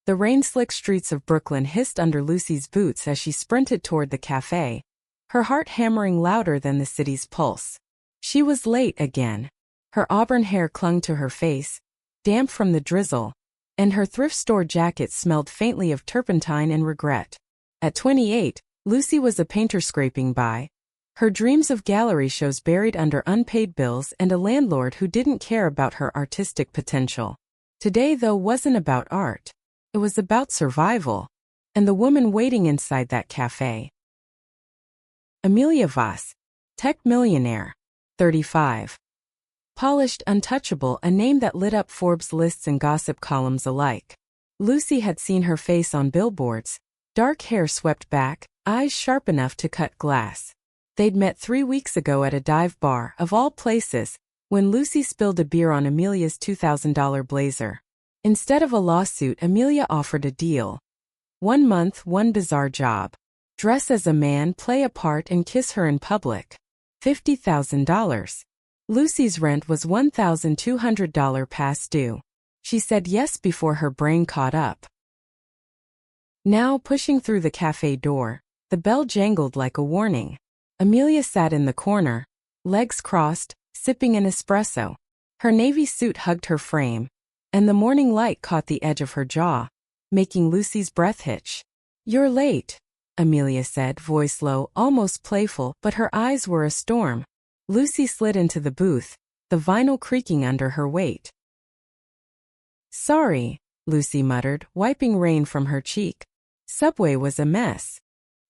The rain-slick streets of Brooklyn hissed under Lucy's boots as she sprinted toward the cafe, her heart hammering louder than the city's pulse. She was late again. Her auburn hair clung to her face, damp from the drizzle, and her thrift store jacket smelled faintly of turpentine and regret. At 28, Lucy was a painter scraping by, her dreams of gallery shows buried under unpaid bills and a landlord who didn't care about her artistic potential. Today, though, wasn't about art. It was about survival. And the woman waiting inside that cafe. Amelia Voss, tech millionaire, 35. Polished, untouchable, a name that lit up Forbes lists and gossip columns alike. Lucy had seen her face on billboards, dark hair swept back, eyes sharp enough to cut glass. They'd met 3 weeks ago at a dive bar, of all places, when Lucy spilled a beer on Amelia's $2,000 blazer. Instead of a lawsuit, Amelia offered a deal. 1 month, one bizarre job. Dress as a man, play a part, and kiss her in public. $50,000. Lucy's rent was $1,200 past due. She said yes before her brain caught up. Now, pushing through the cafe door, the bell jangled like a warning. Amelia sat in the corner, legs crossed, sipping an espresso. Her navy suit hugged her frame, and the morning light caught the edge of her jaw, making Lucy's breath hitch. "You're late," Amelia said, voice low, almost playful, but her eyes were a storm. Lucy slid into the booth, the vinyl creaking under her weight. "Sorry," Lucy muttered, wiping rain from her cheek. Subway was a mess.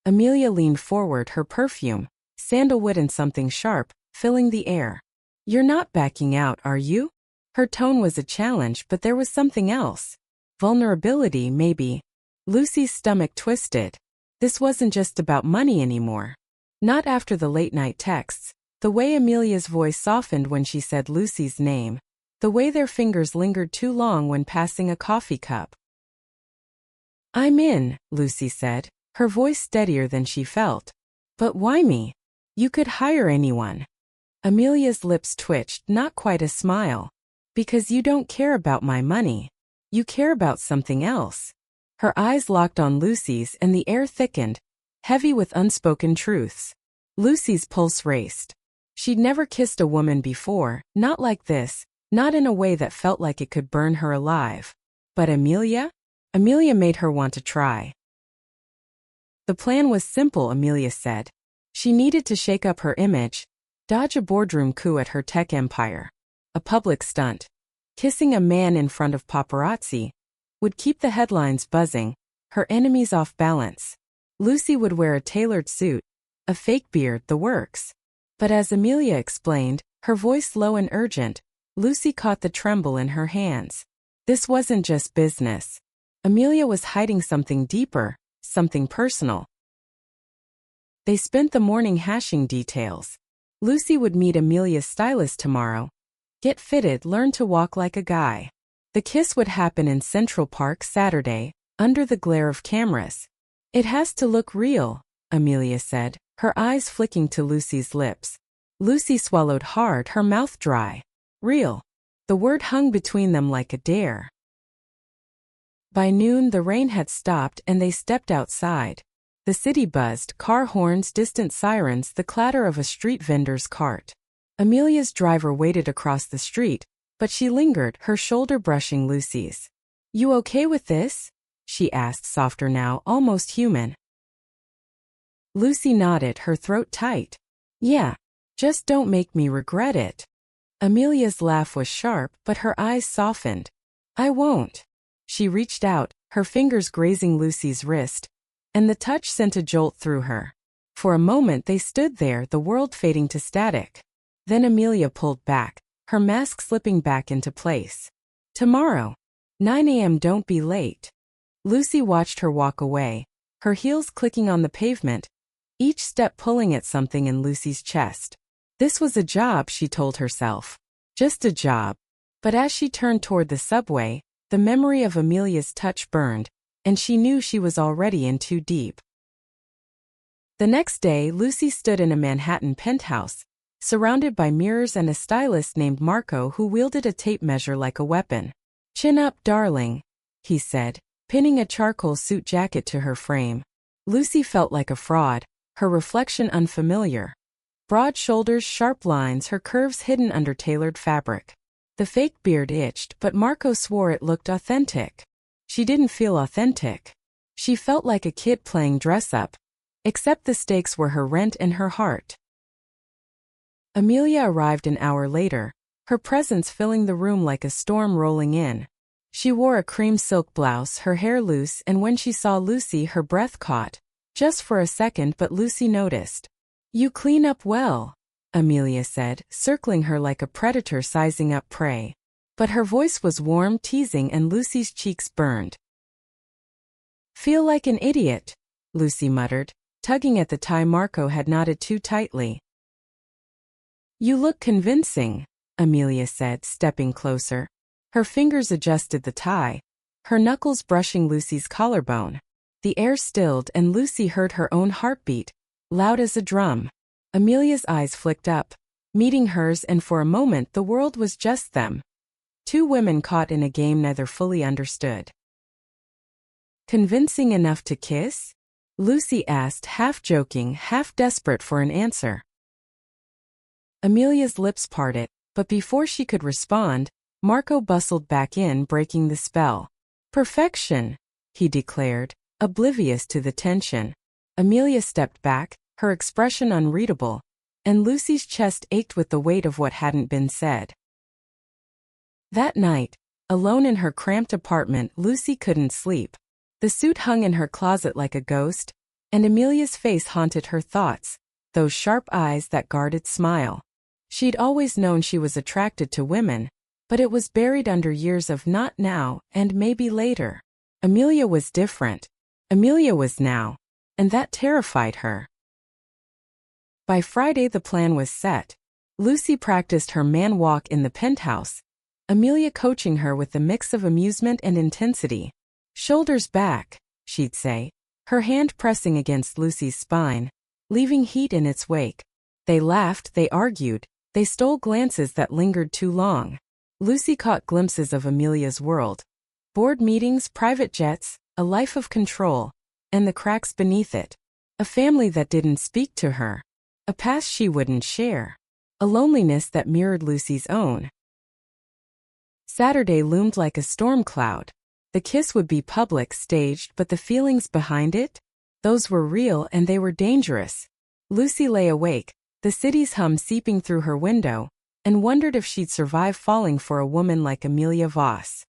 Amelia leaned forward, her perfume, sandalwood and something sharp, filling the air. "You're not backing out, are you?" Her tone was a challenge, but there was something else. Vulnerability, maybe. Lucy's stomach twisted. This wasn't just about money anymore. Not after the late-night texts, the way Amelia's voice softened when she said Lucy's name, the way their fingers lingered too long when passing a coffee cup. "I'm in," Lucy said, her voice steadier than she felt. "But why me? You could hire anyone." Amelia's lips twitched, not quite a smile. "Because you don't care about my money. You care about something else." Her eyes locked on Lucy's and the air thickened, heavy with unspoken truths. Lucy's pulse raced. She'd never kissed a woman before, not like this, not in a way that felt like it could burn her alive. But Amelia? Amelia made her want to try. The plan was simple, Amelia said. She needed to shake up her image, dodge a boardroom coup at her tech empire. A public stunt. Kissing a man in front of paparazzi would keep the headlines buzzing, her enemies off balance. Lucy would wear a tailored suit, a fake beard, the works. But as Amelia explained, her voice low and urgent, Lucy caught the tremble in her hands. This wasn't just business. Amelia was hiding something deeper, something personal. They spent the morning hashing details. Lucy would meet Amelia's stylist tomorrow. Get fitted, learn to walk like a guy. The kiss would happen in Central Park Saturday, under the glare of cameras. "It has to look real," Amelia said, her eyes flicking to Lucy's lips. Lucy swallowed hard, her mouth dry. Real. The word hung between them like a dare. By noon, the rain had stopped and they stepped outside. The city buzzed, car horns, distant sirens, the clatter of a street vendor's cart. Amelia's driver waited across the street, but she lingered, her shoulder brushing Lucy's. "You okay with this?" she asked, softer now, almost human. Lucy nodded, her throat tight. "Yeah, just don't make me regret it." Amelia's laugh was sharp, but her eyes softened. "I won't." She reached out, her fingers grazing Lucy's wrist, and the touch sent a jolt through her. For a moment they stood there, the world fading to static. Then Amelia pulled back, her mask slipping back into place. "Tomorrow, 9 a.m. Don't be late." Lucy watched her walk away, her heels clicking on the pavement, each step pulling at something in Lucy's chest. This was a job, she told herself. Just a job. But as she turned toward the subway, the memory of Amelia's touch burned, and she knew she was already in too deep. The next day, Lucy stood in a Manhattan penthouse, surrounded by mirrors and a stylist named Marco who wielded a tape measure like a weapon. "Chin up, darling," he said, pinning a charcoal suit jacket to her frame. Lucy felt like a fraud, her reflection unfamiliar. Broad shoulders, sharp lines, her curves hidden under tailored fabric. The fake beard itched, but Marco swore it looked authentic. She didn't feel authentic. She felt like a kid playing dress-up. Except the stakes were her rent and her heart. Amelia arrived an hour later, her presence filling the room like a storm rolling in. She wore a cream silk blouse, her hair loose, and when she saw Lucy her breath caught. Just for a second, but Lucy noticed. "You clean up well," Amelia said, circling her like a predator sizing up prey. But her voice was warm, teasing, and Lucy's cheeks burned. "Feel like an idiot," Lucy muttered, tugging at the tie Marco had knotted too tightly. "You look convincing," Amelia said, stepping closer. Her fingers adjusted the tie, her knuckles brushing Lucy's collarbone. The air stilled and Lucy heard her own heartbeat, loud as a drum. Amelia's eyes flicked up, meeting hers, and for a moment the world was just them. Two women caught in a game neither fully understood. "Convincing enough to kiss?" Lucy asked, half joking, half desperate for an answer. Amelia's lips parted, but before she could respond, Marco bustled back in, breaking the spell. "Perfection," he declared, oblivious to the tension. Amelia stepped back, her expression unreadable, and Lucy's chest ached with the weight of what hadn't been said. That night, alone in her cramped apartment, Lucy couldn't sleep. The suit hung in her closet like a ghost, and Amelia's face haunted her thoughts, those sharp eyes, that guarded smile. She'd always known she was attracted to women, but it was buried under years of not now and maybe later. Amelia was different. Amelia was now, and that terrified her. By Friday the plan was set. Lucy practiced her man walk in the penthouse, Amelia coaching her with a mix of amusement and intensity. "Shoulders back," she'd say, her hand pressing against Lucy's spine, leaving heat in its wake. They laughed, they argued, they stole glances that lingered too long. Lucy caught glimpses of Amelia's world. Board meetings, private jets, a life of control, and the cracks beneath it. A family that didn't speak to her. A past she wouldn't share. A loneliness that mirrored Lucy's own. Saturday loomed like a storm cloud. The kiss would be public, staged, but the feelings behind it? Those were real and they were dangerous. Lucy lay awake, the city's hum seeping through her window, and wondered if she'd survive falling for a woman like Amelia Voss.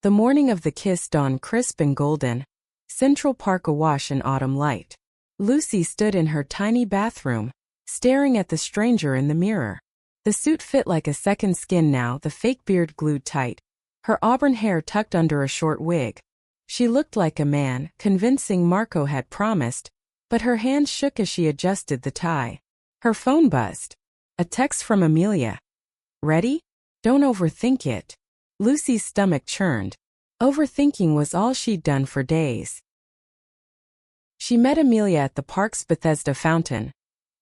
The morning of the kiss dawned crisp and golden, Central Park awash in autumn light. Lucy stood in her tiny bathroom, staring at the stranger in the mirror. The suit fit like a second skin now, the fake beard glued tight, her auburn hair tucked under a short wig. She looked like a man, convincing Marco had promised, but her hands shook as she adjusted the tie. Her phone buzzed. A text from Amelia. "Ready? Don't overthink it." Lucy's stomach churned. Overthinking was all she'd done for days. She met Amelia at the park's Bethesda fountain,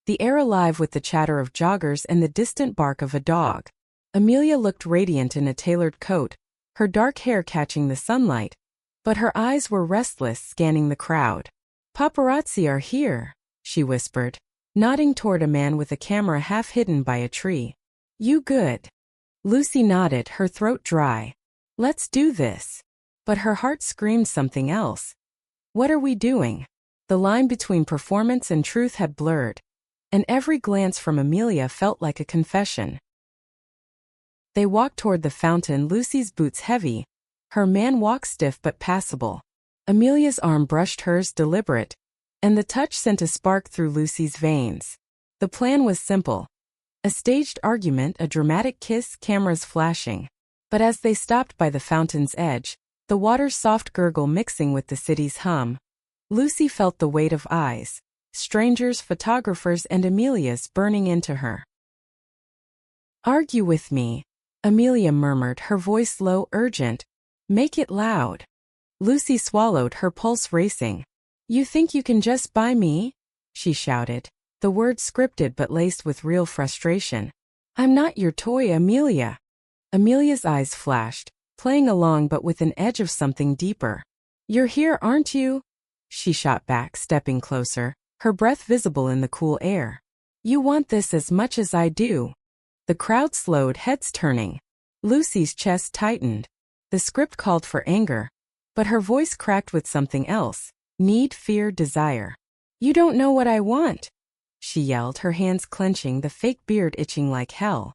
the air alive with the chatter of joggers and the distant bark of a dog. Amelia looked radiant in a tailored coat, her dark hair catching the sunlight, but her eyes were restless, scanning the crowd. "Paparazzi are here," she whispered, nodding toward a man with a camera half hidden by a tree. "You good?" Lucy nodded, her throat dry. "Let's do this." But her heart screamed something else. "What are we doing?" The line between performance and truth had blurred, and every glance from Amelia felt like a confession. They walked toward the fountain, Lucy's boots heavy, her man walk stiff but passable. Amelia's arm brushed hers, deliberate, and the touch sent a spark through Lucy's veins. The plan was simple. A staged argument, a dramatic kiss, cameras flashing. But as they stopped by the fountain's edge, the water's soft gurgle mixing with the city's hum, Lucy felt the weight of eyes, strangers, photographers, and Amelia's burning into her. "Argue with me," Amelia murmured, her voice low, urgent. "Make it loud." Lucy swallowed, her pulse racing. "You think you can just buy me?" she shouted, the words scripted but laced with real frustration. "I'm not your toy, Amelia." Amelia's eyes flashed, playing along but with an edge of something deeper. "You're here, aren't you?" she shot back, stepping closer, her breath visible in the cool air. "You want this as much as I do." The crowd slowed, heads turning. Lucy's chest tightened. The script called for anger, but her voice cracked with something else: need, fear, desire. "You don't know what I want," she yelled, her hands clenching, the fake beard itching like hell.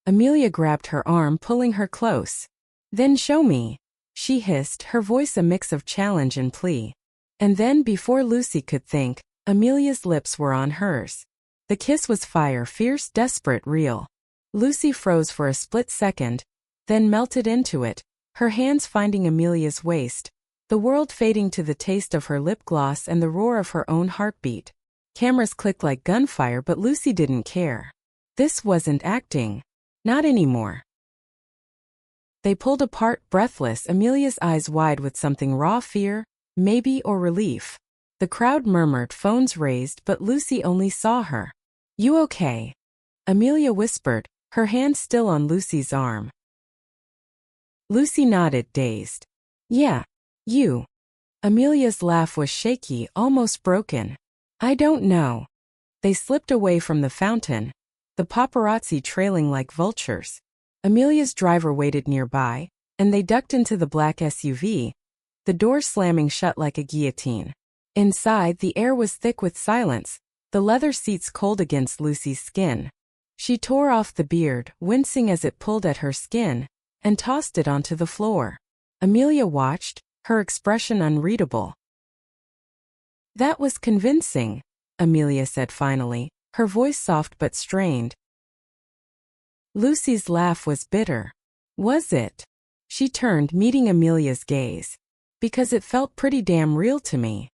Amelia grabbed her arm, pulling her close. "Then show me," she hissed, her voice a mix of challenge and plea. And then, before Lucy could think, Amelia's lips were on hers. The kiss was fire, fierce, desperate, real. Lucy froze for a split second, then melted into it, her hands finding Amelia's waist, the world fading to the taste of her lip gloss and the roar of her own heartbeat. Cameras clicked like gunfire, but Lucy didn't care. This wasn't acting. Not anymore. They pulled apart, breathless, Amelia's eyes wide with something raw: fear, maybe, or relief. The crowd murmured, phones raised, but Lucy only saw her. "You okay?" Amelia whispered, her hand still on Lucy's arm. Lucy nodded, dazed. "Yeah, you." Amelia's laugh was shaky, almost broken. "I don't know." They slipped away from the fountain, the paparazzi trailing like vultures. Amelia's driver waited nearby, and they ducked into the black SUV, the door slamming shut like a guillotine. Inside, the air was thick with silence, the leather seats cold against Lucy's skin. She tore off the beard, wincing as it pulled at her skin, and tossed it onto the floor. Amelia watched, her expression unreadable. "That was convincing," Amelia said finally, her voice soft but strained. Lucy's laugh was bitter. "Was it?" She turned, meeting Amelia's gaze. "Because it felt pretty damn real to me."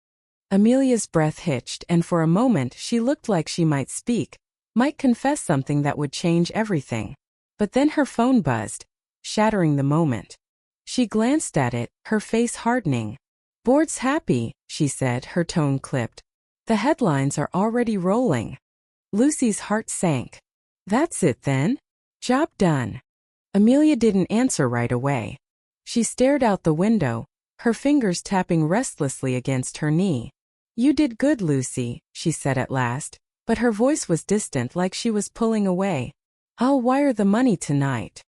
Amelia's breath hitched, and for a moment she looked like she might speak, might confess something that would change everything. But then her phone buzzed, shattering the moment. She glanced at it, her face hardening. "Board's happy," she said, her tone clipped. "The headlines are already rolling." Lucy's heart sank. "That's it then? Job done." Amelia didn't answer right away. She stared out the window, her fingers tapping restlessly against her knee. "You did good, Lucy," she said at last, but her voice was distant, like she was pulling away. "I'll wire the money tonight."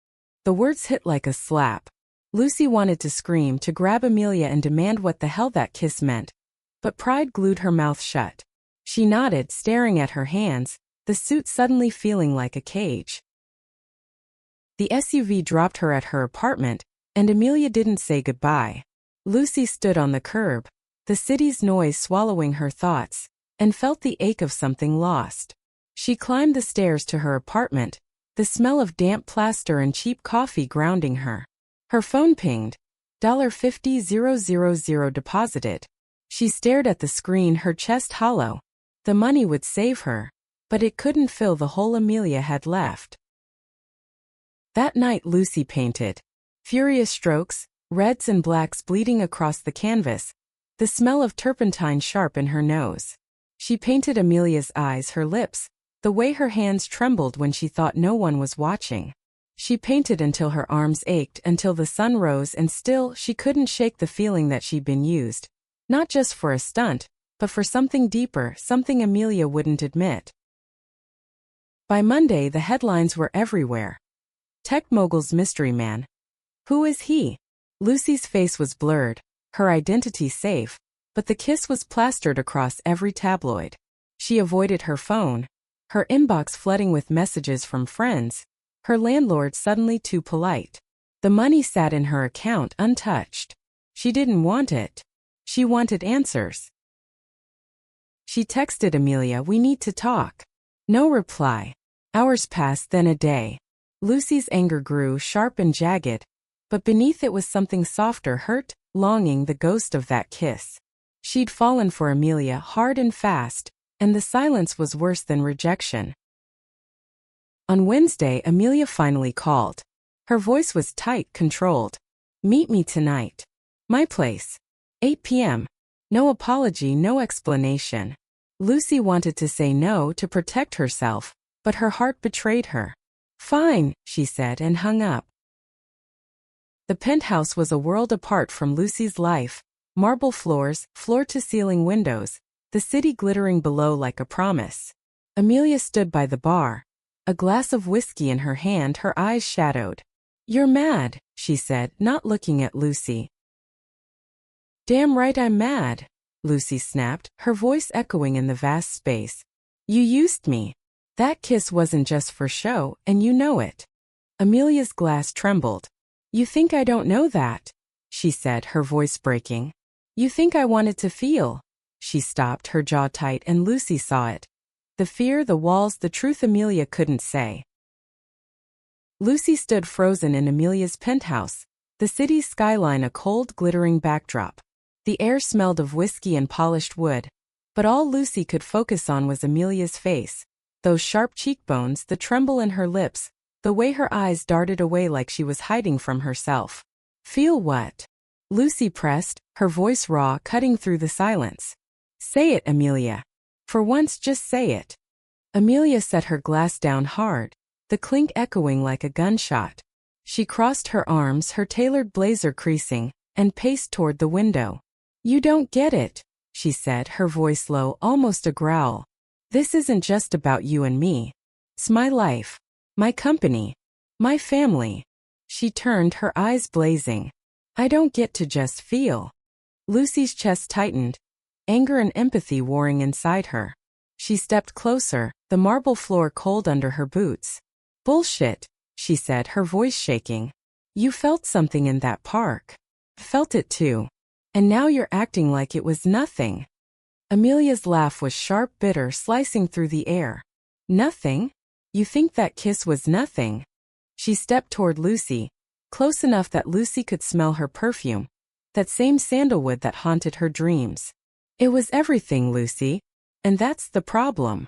The words hit like a slap. Lucy wanted to scream, to grab Amelia and demand what the hell that kiss meant, but pride glued her mouth shut. She nodded, staring at her hands, the suit suddenly feeling like a cage. The SUV dropped her at her apartment, and Amelia didn't say goodbye. Lucy stood on the curb, the city's noise swallowing her thoughts, and felt the ache of something lost. She climbed the stairs to her apartment, the smell of damp plaster and cheap coffee grounding her. Her phone pinged. $50,000 deposited. She stared at the screen, her chest hollow. The money would save her, but it couldn't fill the hole Amelia had left. That night Lucy painted. Furious strokes, reds and blacks bleeding across the canvas, the smell of turpentine sharp in her nose. She painted Amelia's eyes, her lips, the way her hands trembled when she thought no one was watching. She painted until her arms ached, until the sun rose, and still she couldn't shake the feeling that she'd been used. Not just for a stunt, but for something deeper, something Amelia wouldn't admit. By Monday the headlines were everywhere. Tech mogul's mystery man. Who is he? Lucy's face was blurred, her identity safe, but the kiss was plastered across every tabloid. She avoided her phone, her inbox flooding with messages from friends, her landlord suddenly too polite. The money sat in her account untouched. She didn't want it. She wanted answers. She texted Amelia, "We need to talk." No reply. Hours passed, then a day. Lucy's anger grew, sharp and jagged, but beneath it was something softer, hurt, longing, the ghost of that kiss. She'd fallen for Amelia hard and fast, and the silence was worse than rejection. On Wednesday, Amelia finally called. Her voice was tight, controlled. "Meet me tonight. My place. 8 p.m. No apology, no explanation. Lucy wanted to say no to protect herself, but her heart betrayed her. "Fine," she said and hung up. The penthouse was a world apart from Lucy's life. Marble floors, floor-to-ceiling windows, the city glittering below like a promise. Amelia stood by the bar, a glass of whiskey in her hand, her eyes shadowed. "You're mad," she said, not looking at Lucy. "Damn right I'm mad," Lucy snapped, her voice echoing in the vast space. "You used me. That kiss wasn't just for show, and you know it." Amelia's glass trembled. "You think I don't know that?" she said, her voice breaking. "You think I wanted to feel?" She stopped, her jaw tight, and Lucy saw it. The fear, the walls, the truth Amelia couldn't say. Lucy stood frozen in Amelia's penthouse, the city's skyline a cold, glittering backdrop. The air smelled of whiskey and polished wood, but all Lucy could focus on was Amelia's face, those sharp cheekbones, the tremble in her lips, the way her eyes darted away like she was hiding from herself. "Feel what?" Lucy pressed, her voice raw, cutting through the silence. "Say it, Amelia. For once, just say it." Amelia set her glass down hard, the clink echoing like a gunshot. She crossed her arms, her tailored blazer creasing, and paced toward the window. "You don't get it," she said, her voice low, almost a growl. "This isn't just about you and me. It's my life, my company, my family." She turned, her eyes blazing. "I don't get to just feel." Lucy's chest tightened, anger and empathy warring inside her. She stepped closer, the marble floor cold under her boots. "Bullshit," she said, her voice shaking. "You felt something in that park. Felt it too. And now you're acting like it was nothing." Amelia's laugh was sharp, bitter, slicing through the air. "Nothing? You think that kiss was nothing?" She stepped toward Lucy, close enough that Lucy could smell her perfume, that same sandalwood that haunted her dreams. "It was everything, Lucy. And that's the problem."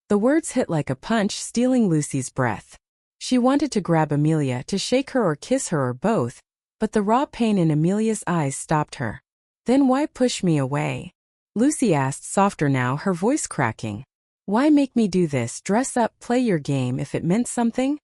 The words hit like a punch, stealing Lucy's breath. She wanted to grab Amelia, to shake her or kiss her or both, but the raw pain in Amelia's eyes stopped her. "Then why push me away?" Lucy asked, softer now, her voice cracking. "Why make me do this, dress up, play your game if it meant something?"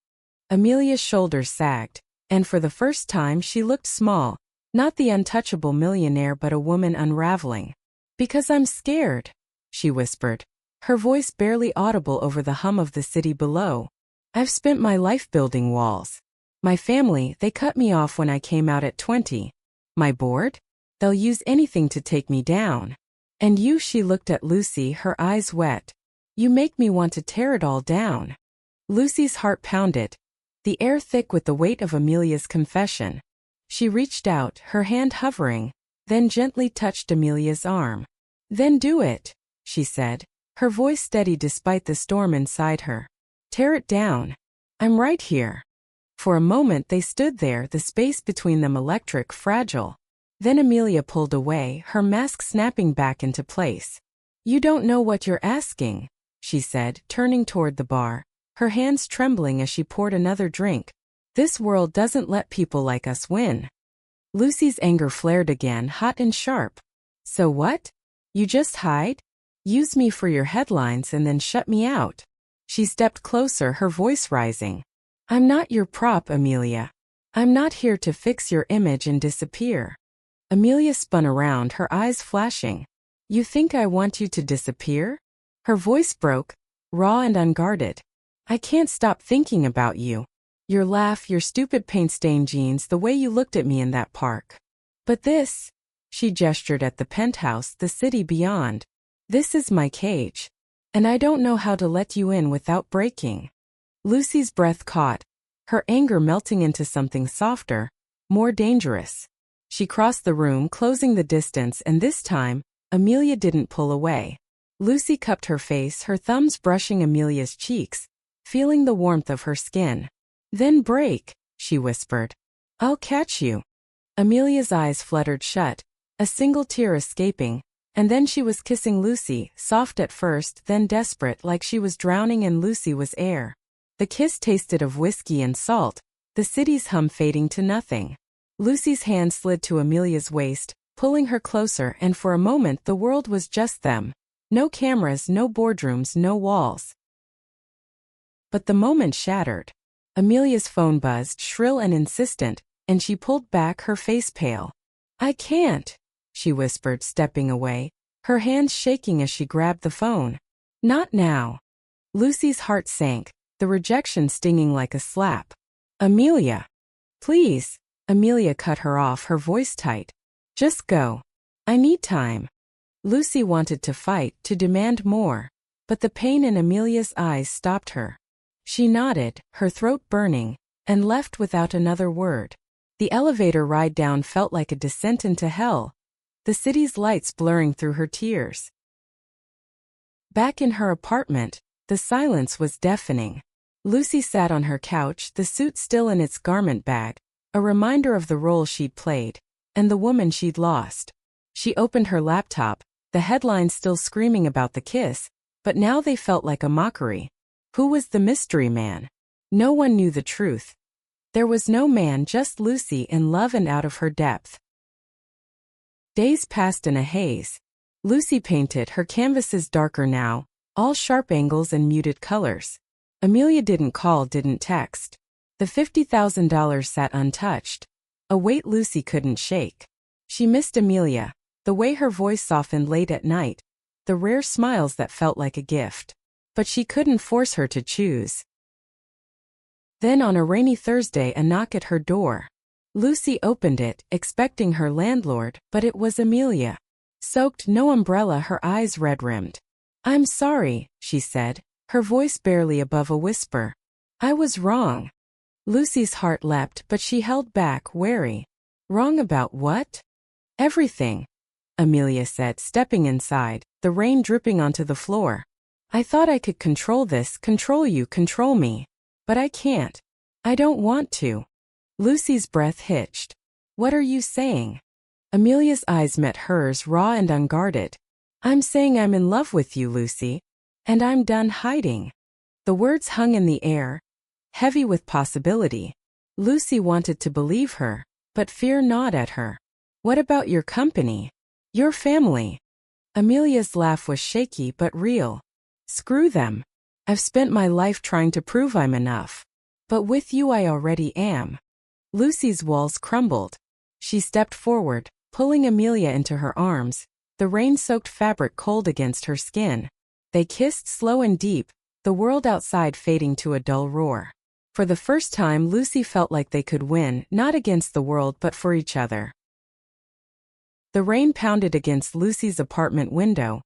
Amelia's shoulders sagged, and for the first time she looked small, not the untouchable millionaire but a woman unraveling. "Because I'm scared," she whispered, her voice barely audible over the hum of the city below. "I've spent my life building walls. My family, they cut me off when I came out at 20. My board? They'll use anything to take me down. And you," she looked at Lucy, her eyes wet. "You make me want to tear it all down." Lucy's heart pounded, the air thick with the weight of Amelia's confession. She reached out, her hand hovering, then gently touched Amelia's arm. "Then do it," she said, her voice steady despite the storm inside her. "Tear it down. I'm right here." For a moment they stood there, the space between them electric, fragile. Then Amelia pulled away, her mask snapping back into place. "You don't know what you're asking," she said, turning toward the bar, her hands trembling as she poured another drink. "This world doesn't let people like us win." Lucy's anger flared again, hot and sharp. "So what? You just hide? Use me for your headlines and then shut me out?" She stepped closer, her voice rising. "I'm not your prop, Amelia. I'm not here to fix your image and disappear." Amelia spun around, her eyes flashing. "You think I want you to disappear?" Her voice broke, raw and unguarded. "I can't stop thinking about you. Your laugh, your stupid paint-stained jeans, the way you looked at me in that park. But this," she gestured at the penthouse, the city beyond. "This is my cage. And I don't know how to let you in without breaking." Lucy's breath caught, her anger melting into something softer, more dangerous. She crossed the room, closing the distance, and this time, Amelia didn't pull away. Lucy cupped her face, her thumbs brushing Amelia's cheeks, feeling the warmth of her skin. "Then break," she whispered. "I'll catch you." Amelia's eyes fluttered shut, a single tear escaping, and then she was kissing Lucy, soft at first, then desperate, like she was drowning and Lucy was air. The kiss tasted of whiskey and salt, the city's hum fading to nothing. Lucy's hand slid to Amelia's waist, pulling her closer, and for a moment the world was just them. No cameras, no boardrooms, no walls. But the moment shattered. Amelia's phone buzzed, shrill and insistent, and she pulled back, her face pale. "I can't," she whispered, stepping away, her hands shaking as she grabbed the phone. "Not now." Lucy's heart sank, the rejection stinging like a slap. "Amelia. Please." Amelia cut her off, her voice tight. "Just go. I need time." Lucy wanted to fight, to demand more, but the pain in Amelia's eyes stopped her. She nodded, her throat burning, and left without another word. The elevator ride down felt like a descent into hell, the city's lights blurring through her tears. Back in her apartment, the silence was deafening. Lucy sat on her couch, the suit still in its garment bag, a reminder of the role she'd played, and the woman she'd lost. She opened her laptop, the headlines still screaming about the kiss, but now they felt like a mockery. Who was the mystery man? No one knew the truth. There was no man, just Lucy in love and out of her depth. Days passed in a haze. Lucy painted her canvases darker now, all sharp angles and muted colors. Amelia didn't call, didn't text. The $50,000 sat untouched, a weight Lucy couldn't shake. She missed Amelia, the way her voice softened late at night, the rare smiles that felt like a gift. But she couldn't force her to choose. Then on a rainy Thursday, a knock at her door. Lucy opened it, expecting her landlord, but it was Amelia. Soaked, no umbrella, her eyes red-rimmed. "I'm sorry," she said, her voice barely above a whisper. "I was wrong." Lucy's heart leapt, but she held back, wary. "Wrong about what?" "Everything," Amelia said, stepping inside, the rain dripping onto the floor. "I thought I could control this, control you, control me. But I can't. I don't want to." Lucy's breath hitched. "What are you saying?" Amelia's eyes met hers, raw and unguarded. "I'm saying I'm in love with you, Lucy. And I'm done hiding." The words hung in the air, heavy with possibility. Lucy wanted to believe her, but fear gnawed at her. "What about your company? Your family?" Amelia's laugh was shaky but real. "Screw them. I've spent my life trying to prove I'm enough. But with you I already am." Lucy's walls crumbled. She stepped forward, pulling Amelia into her arms, the rain-soaked fabric cold against her skin. They kissed slow and deep, the world outside fading to a dull roar. For the first time, Lucy felt like they could win, not against the world but for each other. The rain pounded against Lucy's apartment window,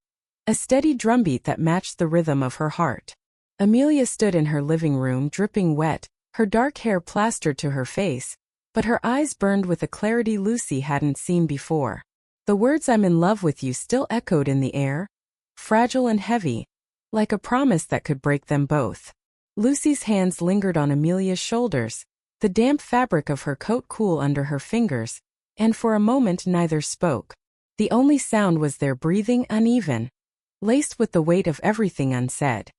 a steady drumbeat that matched the rhythm of her heart. Amelia stood in her living room, dripping wet, her dark hair plastered to her face, but her eyes burned with a clarity Lucy hadn't seen before. The words "I'm in love with you" still echoed in the air, fragile and heavy, like a promise that could break them both. Lucy's hands lingered on Amelia's shoulders, the damp fabric of her coat cool under her fingers, and for a moment neither spoke. The only sound was their breathing, uneven, laced with the weight of everything unsaid.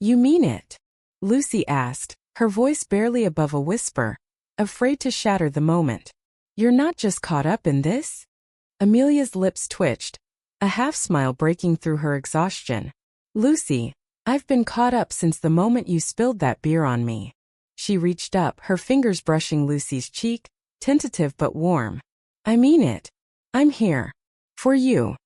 "You mean it?" Lucy asked, her voice barely above a whisper, afraid to shatter the moment. "You're not just caught up in this?" Amelia's lips twitched, a half-smile breaking through her exhaustion. "Lucy, I've been caught up since the moment you spilled that beer on me." She reached up, her fingers brushing Lucy's cheek, tentative but warm. "I mean it. I'm here. For you."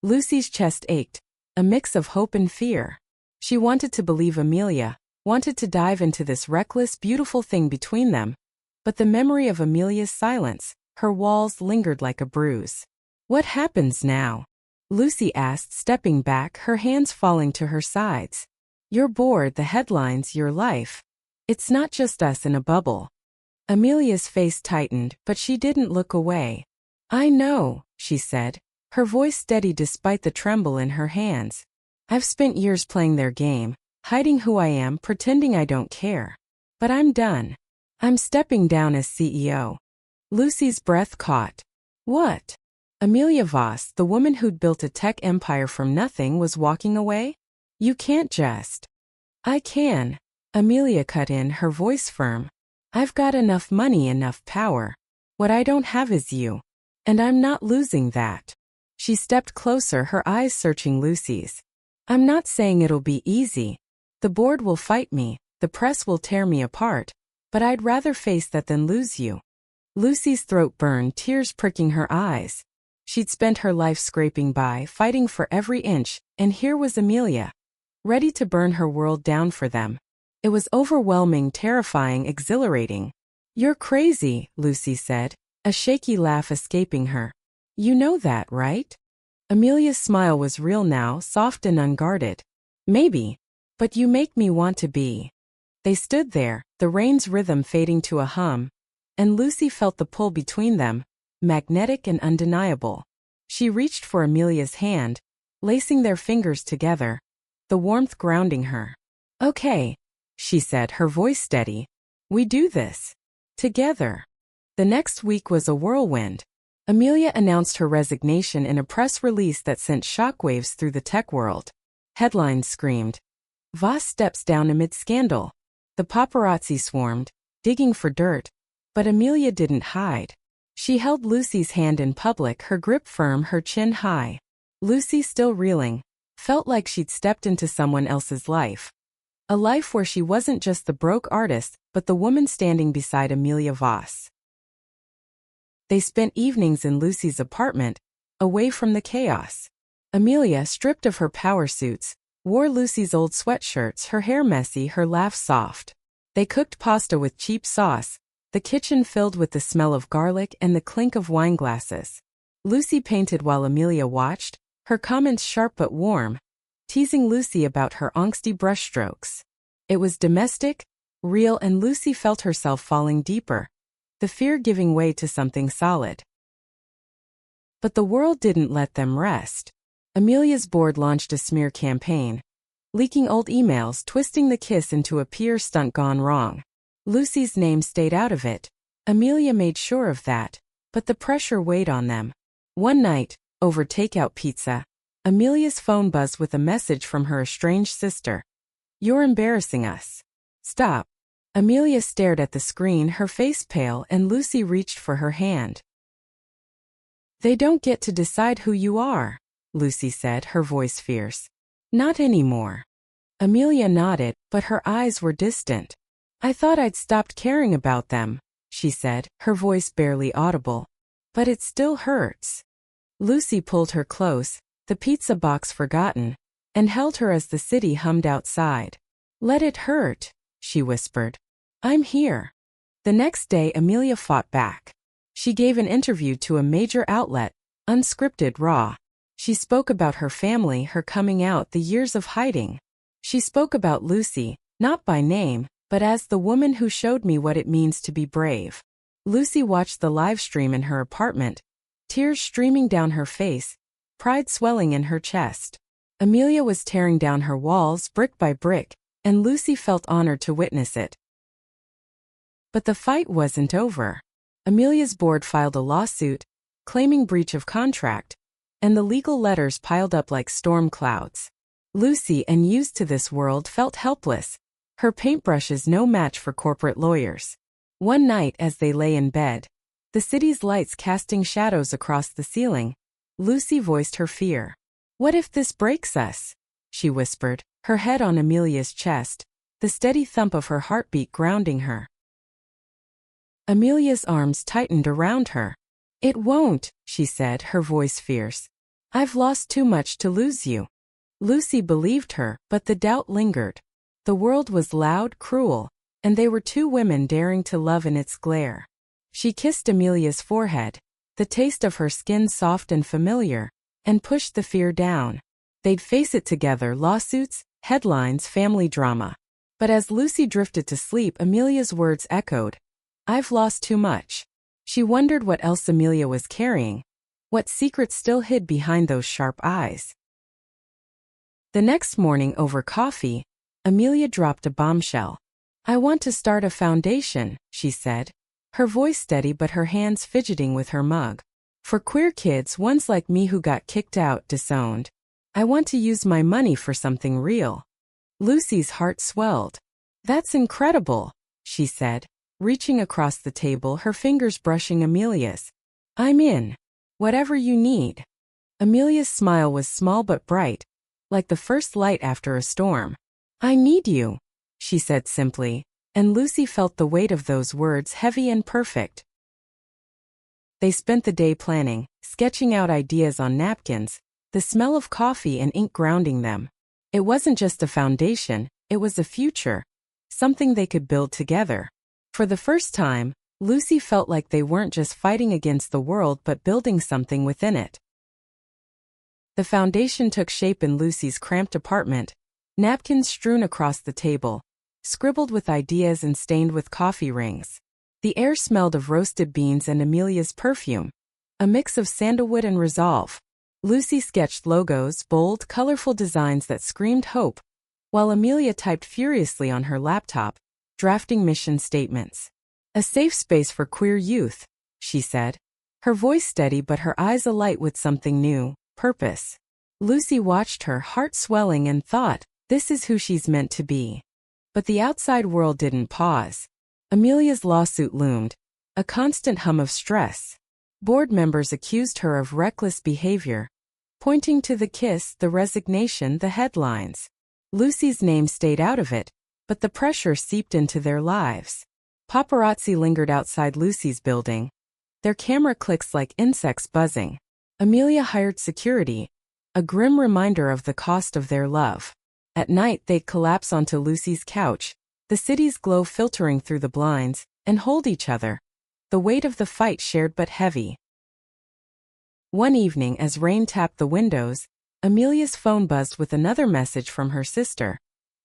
Lucy's chest ached, a mix of hope and fear. She wanted to believe Amelia, wanted to dive into this reckless, beautiful thing between them. But the memory of Amelia's silence, her walls lingered like a bruise. "What happens now?" Lucy asked, stepping back, her hands falling to her sides. "You're bored, the headlines, your life. It's not just us in a bubble." Amelia's face tightened, but she didn't look away. "I know," she said, her voice steady despite the tremble in her hands. "I've spent years playing their game, hiding who I am, pretending I don't care. But I'm done. I'm stepping down as CEO." Lucy's breath caught. "What?" Amelia Voss, the woman who'd built a tech empire from nothing, was walking away? "You can't just." "I can," Amelia cut in, her voice firm. "I've got enough money, enough power. What I don't have is you. And I'm not losing that." She stepped closer, her eyes searching Lucy's. "I'm not saying it'll be easy. The board will fight me, the press will tear me apart. but I'd rather face that than lose you. Lucy's throat burned, tears pricking her eyes. She'd spent her life scraping by, fighting for every inch, and here was Amelia, ready to burn her world down for them. It was overwhelming, terrifying, exhilarating. "You're crazy," Lucy said, a shaky laugh escaping her. "You know that, right?" Amelia's smile was real now, soft and unguarded. "Maybe. But you make me want to be." They stood there, the rain's rhythm fading to a hum, and Lucy felt the pull between them, magnetic and undeniable. She reached for Amelia's hand, lacing their fingers together, the warmth grounding her. "Okay," she said, her voice steady. "We do this. Together." The next week was a whirlwind. Amelia announced her resignation in a press release that sent shockwaves through the tech world. Headlines screamed, "Voss steps down amid scandal." The paparazzi swarmed, digging for dirt, but Amelia didn't hide. She held Lucy's hand in public, her grip firm, her chin high. Lucy, still reeling, felt like she'd stepped into someone else's life. A life where she wasn't just the broke artist, but the woman standing beside Amelia Voss. They spent evenings in Lucy's apartment, away from the chaos. Amelia, stripped of her power suits, wore Lucy's old sweatshirts, her hair messy, her laugh soft. They cooked pasta with cheap sauce, the kitchen filled with the smell of garlic and the clink of wine glasses. Lucy painted while Amelia watched, her comments sharp but warm, teasing Lucy about her angsty brushstrokes. It was domestic, real, and Lucy felt herself falling deeper, the fear giving way to something solid. But the world didn't let them rest. Amelia's board launched a smear campaign, leaking old emails, twisting the kiss into a PR stunt gone wrong. Lucy's name stayed out of it. Amelia made sure of that, but the pressure weighed on them. One night, over takeout pizza, Amelia's phone buzzed with a message from her estranged sister. "You're embarrassing us. Stop." Amelia stared at the screen, her face pale, and Lucy reached for her hand. "They don't get to decide who you are," Lucy said, her voice fierce. "Not anymore." Amelia nodded, but her eyes were distant. "I thought I'd stopped caring about them," she said, her voice barely audible. "But it still hurts." Lucy pulled her close, the pizza box forgotten, and held her as the city hummed outside. "Let it hurt," she whispered. "I'm here." The next day, Amelia fought back. She gave an interview to a major outlet, unscripted, raw. She spoke about her family, her coming out, the years of hiding. She spoke about Lucy, not by name, but as the woman who showed me what it means to be brave. Lucy watched the live stream in her apartment, tears streaming down her face, pride swelling in her chest. Amelia was tearing down her walls brick by brick, and Lucy felt honored to witness it. But the fight wasn't over. Amelia's board filed a lawsuit, claiming breach of contract, and the legal letters piled up like storm clouds. Lucy, unused to this world, felt helpless, her paintbrushes no match for corporate lawyers. One night, as they lay in bed, the city's lights casting shadows across the ceiling, Lucy voiced her fear. "What if this breaks us?" she whispered, her head on Amelia's chest, the steady thump of her heartbeat grounding her. Amelia's arms tightened around her. "It won't," she said, her voice fierce. "I've lost too much to lose you." Lucy believed her, but the doubt lingered. The world was loud, cruel, and they were two women daring to love in its glare. She kissed Amelia's forehead, the taste of her skin soft and familiar, and pushed the fear down. They'd face it together, lawsuits, headlines, family drama. But as Lucy drifted to sleep, Amelia's words echoed, "I've lost too much." She wondered what else Amelia was carrying, what secrets still hid behind those sharp eyes. The next morning, over coffee, Amelia dropped a bombshell. "I want to start a foundation," she said, her voice steady but her hands fidgeting with her mug. "For queer kids, ones like me who got kicked out, disowned. I want to use my money for something real." Lucy's heart swelled. "That's incredible," she said, reaching across the table, her fingers brushing Amelia's. "I'm in. Whatever you need." Amelia's smile was small but bright, like the first light after a storm. "I need you," she said simply, and Lucy felt the weight of those words heavy and perfect. They spent the day planning, sketching out ideas on napkins, the smell of coffee and ink grounding them. It wasn't just a foundation, it was a future, something they could build together. For the first time, Lucy felt like they weren't just fighting against the world but building something within it. The foundation took shape in Lucy's cramped apartment, napkins strewn across the table, scribbled with ideas and stained with coffee rings. The air smelled of roasted beans and Amelia's perfume, a mix of sandalwood and resolve. Lucy sketched logos, bold, colorful designs that screamed hope, while Amelia typed furiously on her laptop, drafting mission statements. A safe space for queer youth, she said, her voice steady but her eyes alight with something new, purpose. Lucy watched her, heart swelling, and thought, this is who she's meant to be. But the outside world didn't pause. Amelia's lawsuit loomed, a constant hum of stress. Board members accused her of reckless behavior, pointing to the kiss, the resignation, the headlines. Lucy's name stayed out of it, but the pressure seeped into their lives. Paparazzi lingered outside Lucy's building, their camera clicks like insects buzzing. Amelia hired security, a grim reminder of the cost of their love. At night they'd collapse onto Lucy's couch, the city's glow filtering through the blinds, and hold each other, the weight of the fight shared but heavy. One evening as rain tapped the windows, Amelia's phone buzzed with another message from her sister.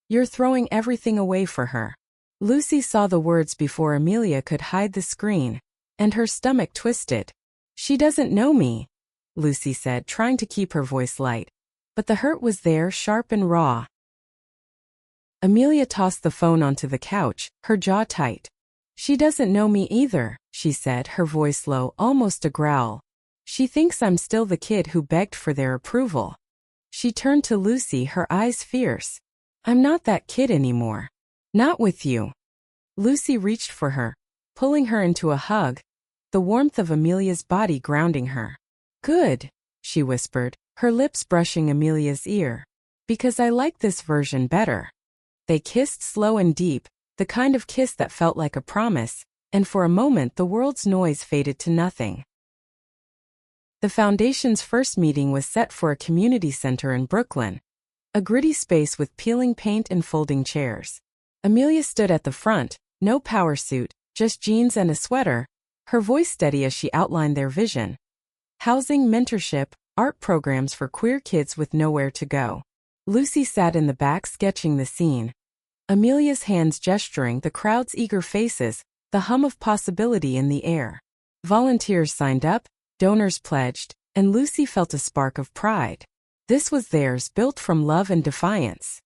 You're throwing everything away for her. Lucy saw the words before Amelia could hide the screen, and her stomach twisted. She doesn't know me, Lucy said, trying to keep her voice light. But the hurt was there, sharp and raw. Amelia tossed the phone onto the couch, her jaw tight. She doesn't know me either, she said, her voice low, almost a growl. She thinks I'm still the kid who begged for their approval. She turned to Lucy, her eyes fierce. I'm not that kid anymore. Not with you. Lucy reached for her, pulling her into a hug, the warmth of Amelia's body grounding her. Good, she whispered, her lips brushing Amelia's ear. Because I like this version better. They kissed slow and deep, the kind of kiss that felt like a promise, and for a moment the world's noise faded to nothing. The foundation's first meeting was set for a community center in Brooklyn, a gritty space with peeling paint and folding chairs. Amelia stood at the front, no power suit, just jeans and a sweater, her voice steady as she outlined their vision. Housing, mentorship, art programs for queer kids with nowhere to go. Lucy sat in the back sketching the scene. Amelia's hands gesturing, the crowd's eager faces, the hum of possibility in the air. Volunteers signed up, donors pledged, and Lucy felt a spark of pride. This was theirs, built from love and defiance.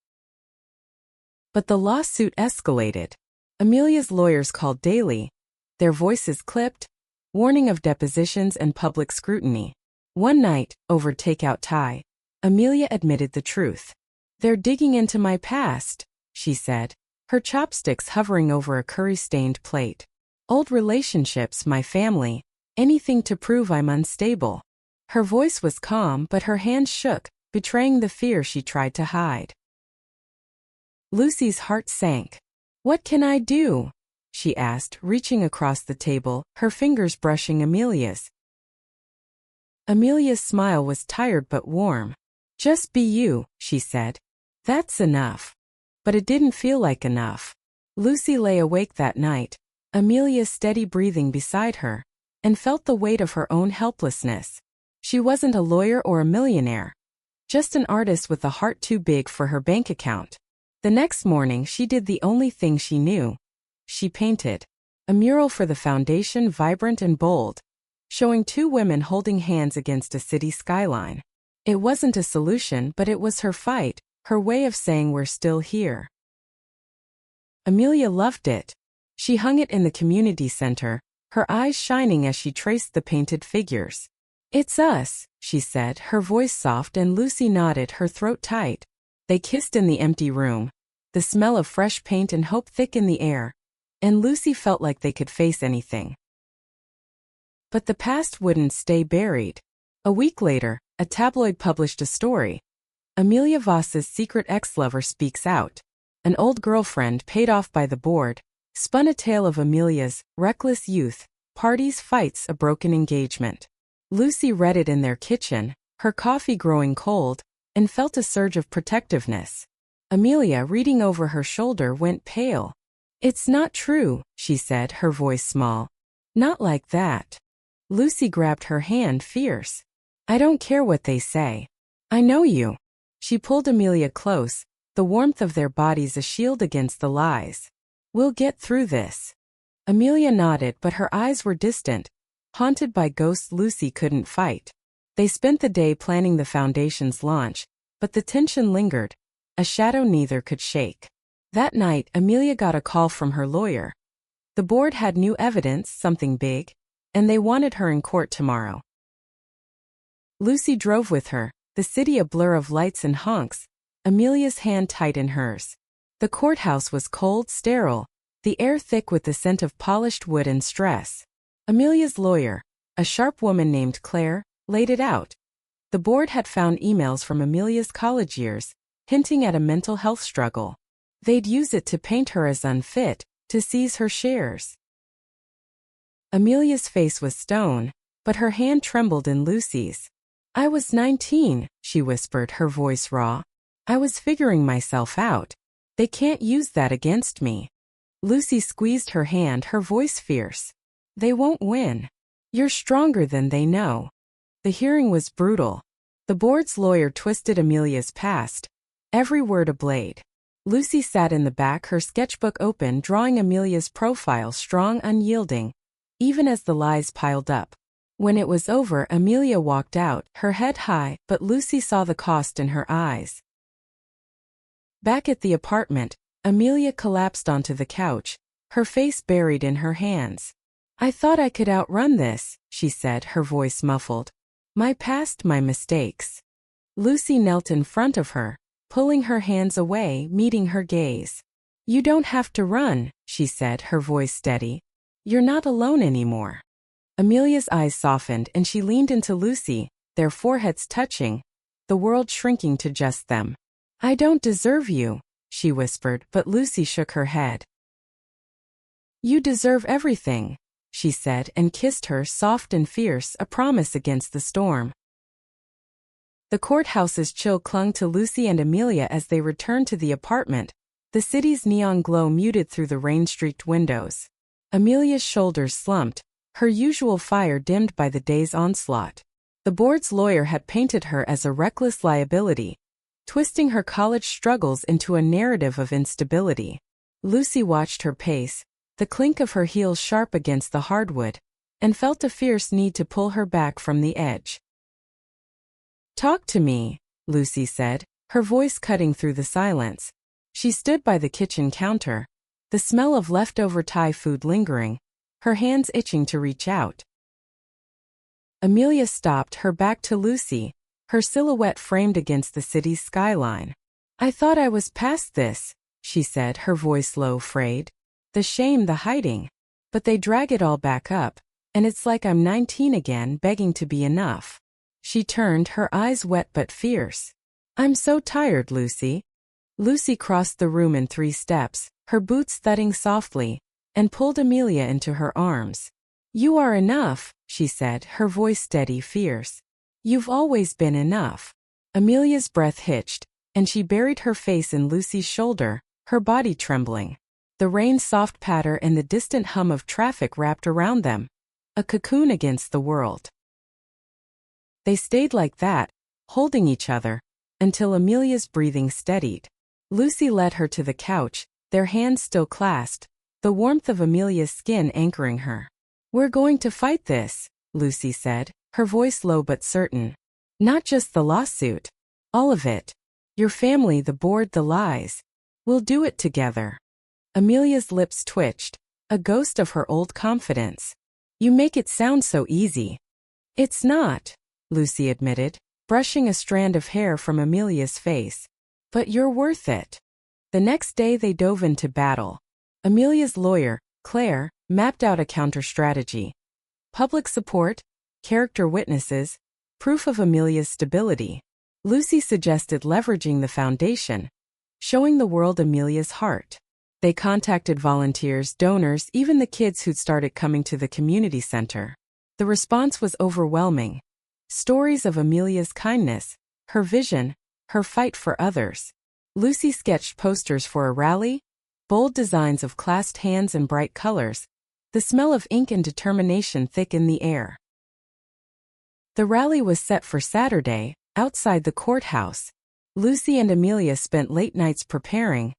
But the lawsuit escalated. Amelia's lawyers called daily, their voices clipped, warning of depositions and public scrutiny. One night, over takeout Thai, Amelia admitted the truth. They're digging into my past, she said, her chopsticks hovering over a curry-stained plate. Old relationships, my family, anything to prove I'm unstable. Her voice was calm, but her hands shook, betraying the fear she tried to hide. Lucy's heart sank. What can I do? She asked, reaching across the table, her fingers brushing Amelia's. Amelia's smile was tired but warm. Just be you, she said. That's enough. But it didn't feel like enough. Lucy lay awake that night, Amelia's steady breathing beside her, and felt the weight of her own helplessness. She wasn't a lawyer or a millionaire, just an artist with a heart too big for her bank account. The next morning she did the only thing she knew. She painted a mural for the foundation, vibrant and bold, showing two women holding hands against a city skyline. It wasn't a solution, but it was her fight, her way of saying we're still here. Amelia loved it. She hung it in the community center, her eyes shining as she traced the painted figures. It's us, she said, her voice soft, and Lucy nodded, her throat tight. They kissed in the empty room, the smell of fresh paint and hope thick in the air, and Lucy felt like they could face anything. But the past wouldn't stay buried. A week later, a tabloid published a story. Amelia Voss's secret ex-lover speaks out. An old girlfriend paid off by the board, spun a tale of Amelia's reckless youth, parties, fights, a broken engagement. Lucy read it in their kitchen, her coffee growing cold, and felt a surge of protectiveness. Amelia, reading over her shoulder, went pale. "It's not true," she said, her voice small. "Not like that." Lucy grabbed her hand, fierce. "I don't care what they say. I know you." She pulled Amelia close, the warmth of their bodies a shield against the lies. "We'll get through this." Amelia nodded, but her eyes were distant, haunted by ghosts Lucy couldn't fight. They spent the day planning the foundation's launch, but the tension lingered, a shadow neither could shake. That night, Amelia got a call from her lawyer. The board had new evidence, something big, and they wanted her in court tomorrow. Lucy drove with her, the city a blur of lights and honks, Amelia's hand tight in hers. The courthouse was cold, sterile, the air thick with the scent of polished wood and stress. Amelia's lawyer, a sharp woman named Claire, laid it out. The board had found emails from Amelia's college years, hinting at a mental health struggle. They'd use it to paint her as unfit, to seize her shares. Amelia's face was stone, but her hand trembled in Lucy's. "I was 19, she whispered, her voice raw. "I was figuring myself out. They can't use that against me." Lucy squeezed her hand, her voice fierce. "They won't win. You're stronger than they know." The hearing was brutal. The board's lawyer twisted Amelia's past, every word a blade. Lucy sat in the back, her sketchbook open, drawing Amelia's profile, strong, unyielding, even as the lies piled up. When it was over, Amelia walked out, her head high, but Lucy saw the cost in her eyes. Back at the apartment, Amelia collapsed onto the couch, her face buried in her hands. "I thought I could outrun this," she said, her voice muffled. "My past, my mistakes." Lucy knelt in front of her, pulling her hands away, meeting her gaze. "You don't have to run," she said, her voice steady. "You're not alone anymore." Amelia's eyes softened and she leaned into Lucy, their foreheads touching, the world shrinking to just them. "I don't deserve you," she whispered, but Lucy shook her head. "You deserve everything," she said, and kissed her, soft and fierce, a promise against the storm. The courthouse's chill clung to Lucy and Amelia as they returned to the apartment, the city's neon glow muted through the rain-streaked windows. Amelia's shoulders slumped, her usual fire dimmed by the day's onslaught. The board's lawyer had painted her as a reckless liability, twisting her college struggles into a narrative of instability. Lucy watched her pace, the clink of her heels sharp against the hardwood, and felt a fierce need to pull her back from the edge. "Talk to me," Lucy said, her voice cutting through the silence. She stood by the kitchen counter, the smell of leftover Thai food lingering, her hands itching to reach out. Amelia stopped, her back to Lucy, her silhouette framed against the city's skyline. "I thought I was past this," she said, her voice low, frayed. "The shame, the hiding. But they drag it all back up, and it's like I'm 19 again, begging to be enough." She turned, her eyes wet but fierce. "I'm so tired, Lucy." Lucy crossed the room in 3 steps, her boots thudding softly, and pulled Amelia into her arms. "You are enough," she said, her voice steady, fierce. "You've always been enough." Amelia's breath hitched, and she buried her face in Lucy's shoulder, her body trembling. The rain's soft patter and the distant hum of traffic wrapped around them, a cocoon against the world. They stayed like that, holding each other, until Amelia's breathing steadied. Lucy led her to the couch, their hands still clasped, the warmth of Amelia's skin anchoring her. "We're going to fight this," Lucy said, her voice low but certain. "Not just the lawsuit. All of it. Your family, the board, the lies. We'll do it together." Amelia's lips twitched, a ghost of her old confidence. "You make it sound so easy." "It's not," Lucy admitted, brushing a strand of hair from Amelia's face. "But you're worth it." The next day they dove into battle. Amelia's lawyer, Claire, mapped out a counter-strategy. Public support, character witnesses, proof of Amelia's stability. Lucy suggested leveraging the foundation, showing the world Amelia's heart. They contacted volunteers, donors, even the kids who'd started coming to the community center. The response was overwhelming. Stories of Amelia's kindness, her vision, her fight for others. Lucy sketched posters for a rally, bold designs of clasped hands and bright colors, the smell of ink and determination thick in the air. The rally was set for Saturday, outside the courthouse. Lucy and Amelia spent late nights preparing,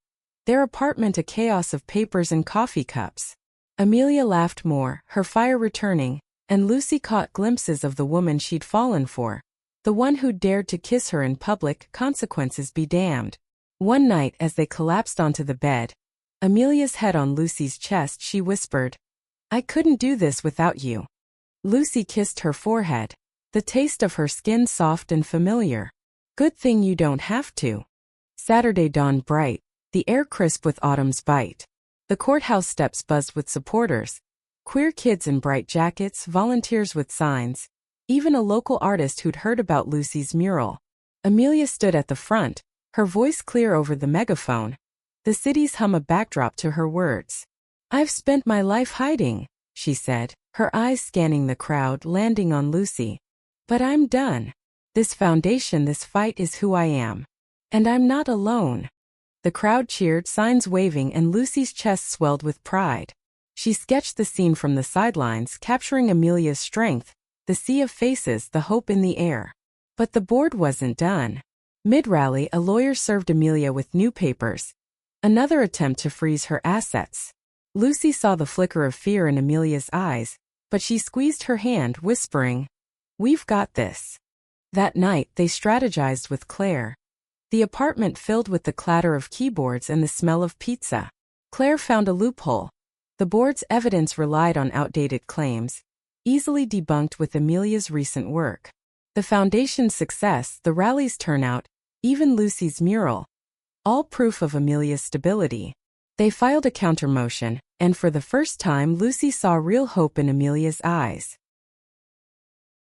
their apartment a chaos of papers and coffee cups. Amelia laughed more, her fire returning, and Lucy caught glimpses of the woman she'd fallen for, the one who'd dared to kiss her in public, consequences be damned. One night as they collapsed onto the bed, Amelia's head on Lucy's chest, she whispered, "I couldn't do this without you." Lucy kissed her forehead, the taste of her skin soft and familiar. "Good thing you don't have to." Saturday dawned bright, the air crisp with autumn's bite. The courthouse steps buzzed with supporters. Queer kids in bright jackets, volunteers with signs, even a local artist who'd heard about Lucy's mural. Amelia stood at the front, her voice clear over the megaphone, the city's hum a backdrop to her words. "I've spent my life hiding," she said, her eyes scanning the crowd, landing on Lucy. "But I'm done. This foundation, this fight is who I am. And I'm not alone." The crowd cheered, signs waving, and Lucy's chest swelled with pride. She sketched the scene from the sidelines, capturing Amelia's strength, the sea of faces, the hope in the air. But the board wasn't done. Mid-rally, a lawyer served Amelia with new papers, another attempt to freeze her assets. Lucy saw the flicker of fear in Amelia's eyes, but she squeezed her hand, whispering, "We've got this." That night, they strategized with Claire. The apartment filled with the clatter of keyboards and the smell of pizza. Claire found a loophole. The board's evidence relied on outdated claims, easily debunked with Amelia's recent work. The foundation's success, the rally's turnout, even Lucy's mural, all proof of Amelia's stability. They filed a countermotion, and for the first time Lucy saw real hope in Amelia's eyes.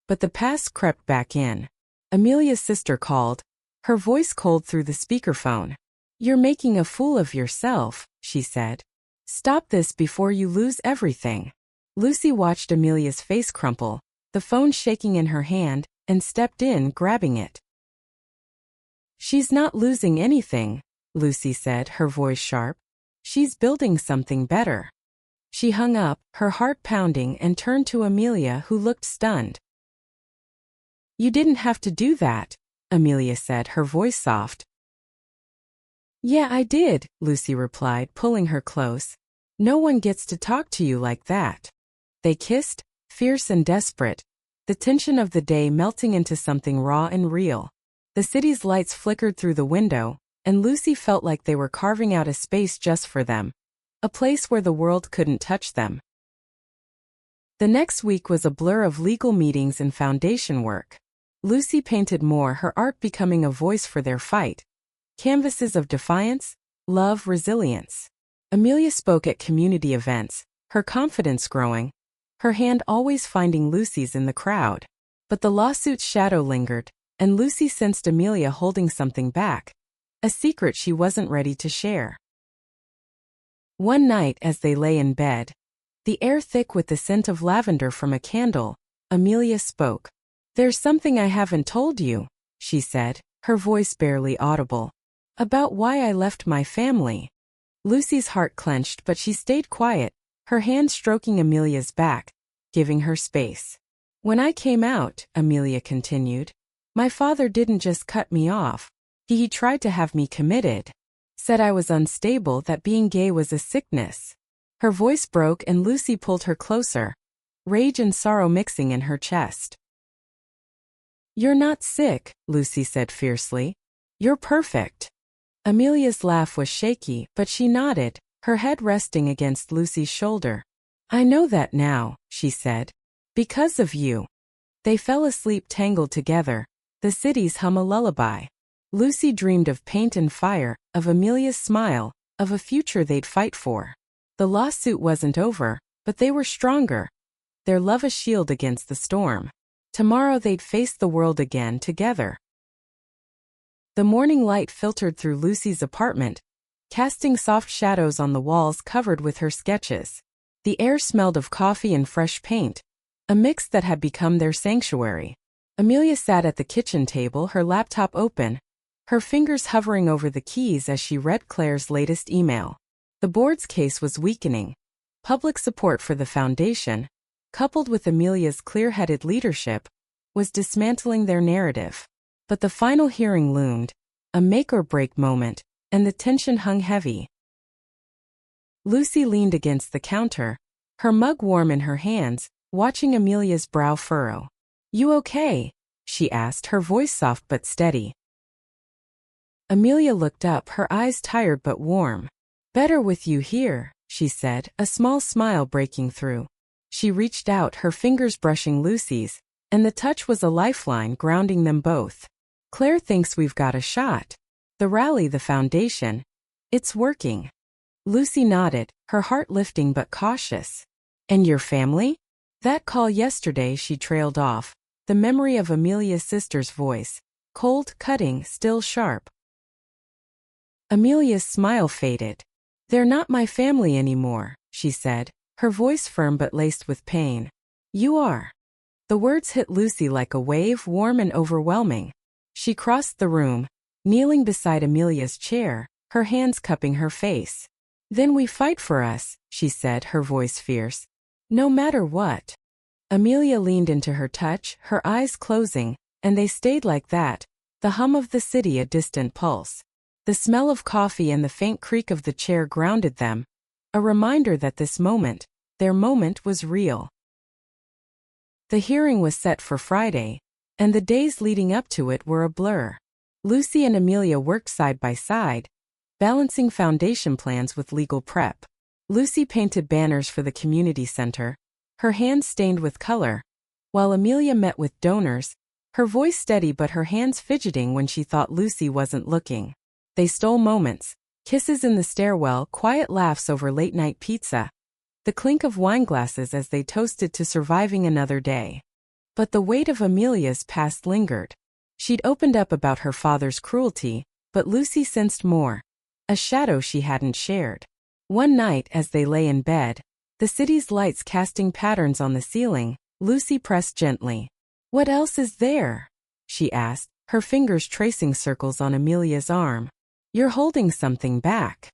But the past crept back in. Amelia's sister called, her voice cold through the speakerphone. "You're making a fool of yourself," she said. "Stop this before you lose everything." Lucy watched Amelia's face crumple, the phone shaking in her hand, and stepped in, grabbing it. "She's not losing anything," Lucy said, her voice sharp. "She's building something better." She hung up, her heart pounding, and turned to Amelia, who looked stunned. "You didn't have to do that," Amelia said, her voice soft. "Yeah, I did," Lucy replied, pulling her close. "No one gets to talk to you like that." They kissed, fierce and desperate, the tension of the day melting into something raw and real. The city's lights flickered through the window, and Lucy felt like they were carving out a space just for them, a place where the world couldn't touch them. The next week was a blur of legal meetings and foundation work. Lucy painted more, her art becoming a voice for their fight. Canvases of defiance, love, resilience. Amelia spoke at community events, her confidence growing, her hand always finding Lucy's in the crowd. But the lawsuit's shadow lingered, and Lucy sensed Amelia holding something back, a secret she wasn't ready to share. One night as they lay in bed, the air thick with the scent of lavender from a candle, Amelia spoke. "There's something I haven't told you," she said, her voice barely audible. "About why I left my family." Lucy's heart clenched, but she stayed quiet, her hand stroking Amelia's back, giving her space. "When I came out," Amelia continued, "my father didn't just cut me off. He tried to have me committed. Said I was unstable, that being gay was a sickness." Her voice broke and Lucy pulled her closer, rage and sorrow mixing in her chest. "You're not sick," Lucy said fiercely. "You're perfect." Amelia's laugh was shaky, but she nodded, her head resting against Lucy's shoulder. "I know that now," she said. "Because of you." They fell asleep tangled together, the city's hum a lullaby. Lucy dreamed of paint and fire, of Amelia's smile, of a future they'd fight for. The lawsuit wasn't over, but they were stronger, their love a shield against the storm. Tomorrow they'd face the world again together. The morning light filtered through Lucy's apartment, casting soft shadows on the walls covered with her sketches. The air smelled of coffee and fresh paint, a mix that had become their sanctuary. Amelia sat at the kitchen table, her laptop open, her fingers hovering over the keys as she read Claire's latest email. The board's case was weakening. Public support for the foundation, coupled with Amelia's clear-headed leadership, was dismantling their narrative. But the final hearing loomed, a make-or-break moment, and the tension hung heavy. Lucy leaned against the counter, her mug warm in her hands, watching Amelia's brow furrow. "You okay?" she asked, her voice soft but steady. Amelia looked up, her eyes tired but warm. "Better with you here," she said, a small smile breaking through. She reached out, her fingers brushing Lucy's, and the touch was a lifeline grounding them both. "Claire thinks we've got a shot. The rally, the foundation. It's working." Lucy nodded, her heart lifting but cautious. "And your family?" That call yesterday, she trailed off, the memory of Amelia's sister's voice, cold, cutting, still sharp. Amelia's smile faded. "They're not my family anymore," she said, her voice firm but laced with pain. "You are." The words hit Lucy like a wave, warm and overwhelming. She crossed the room, kneeling beside Amelia's chair, her hands cupping her face. "Then we fight for us," she said, her voice fierce. "No matter what." Amelia leaned into her touch, her eyes closing, and they stayed like that, the hum of the city a distant pulse. The smell of coffee and the faint creak of the chair grounded them, a reminder that this moment, their moment, was real. The hearing was set for Friday, and the days leading up to it were a blur. Lucy and Amelia worked side by side, balancing foundation plans with legal prep. Lucy painted banners for the community center, her hands stained with color, while Amelia met with donors, her voice steady but her hands fidgeting when she thought Lucy wasn't looking. They stole moments, kisses in the stairwell, quiet laughs over late-night pizza, the clink of wineglasses as they toasted to surviving another day. But the weight of Amelia's past lingered. She'd opened up about her father's cruelty, but Lucy sensed more, a shadow she hadn't shared. One night, as they lay in bed, the city's lights casting patterns on the ceiling, Lucy pressed gently. "What else is there?" she asked, her fingers tracing circles on Amelia's arm. "You're holding something back."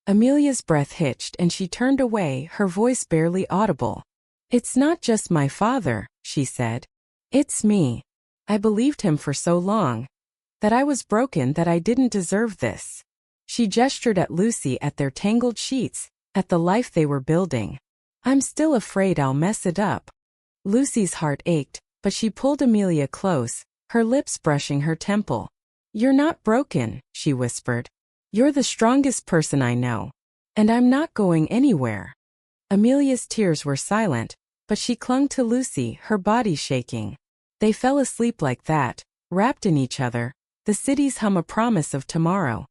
Amelia's breath hitched and she turned away, her voice barely audible. "It's not just my father," she said. "It's me. I believed him for so long. That I was broken, that I didn't deserve this." She gestured at Lucy, at their tangled sheets, at the life they were building. "I'm still afraid I'll mess it up." Lucy's heart ached, but she pulled Amelia close, her lips brushing her temple. "You're not broken," she whispered. "You're the strongest person I know. And I'm not going anywhere." Amelia's tears were silent, but she clung to Lucy, her body shaking. They fell asleep like that, wrapped in each other, the city's hum a promise of tomorrow.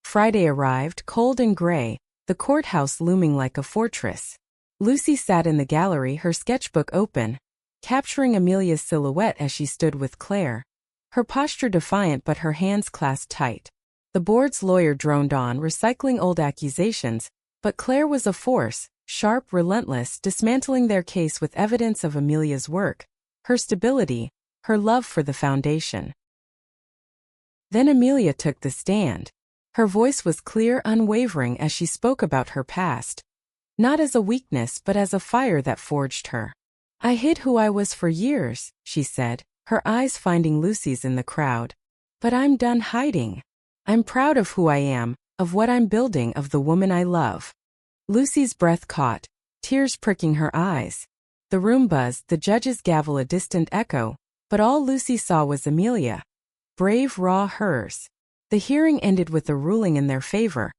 Friday arrived, cold and gray, the courthouse looming like a fortress. Lucy sat in the gallery, her sketchbook open, capturing Amelia's silhouette as she stood with Claire, her posture defiant but her hands clasped tight. The board's lawyer droned on, recycling old accusations, but Claire was a force, sharp, relentless, dismantling their case with evidence of Amelia's work, her stability, her love for the foundation. Then Amelia took the stand. Her voice was clear, unwavering as she spoke about her past. Not as a weakness but as a fire that forged her. "I hid who I was for years," she said, her eyes finding Lucy's in the crowd. "But I'm done hiding. I'm proud of who I am, of what I'm building, of the woman I love." Lucy's breath caught, tears pricking her eyes. The room buzzed, the judge's gavel a distant echo, but all Lucy saw was Amelia. Brave, raw, hers. The hearing ended with a ruling in their favor.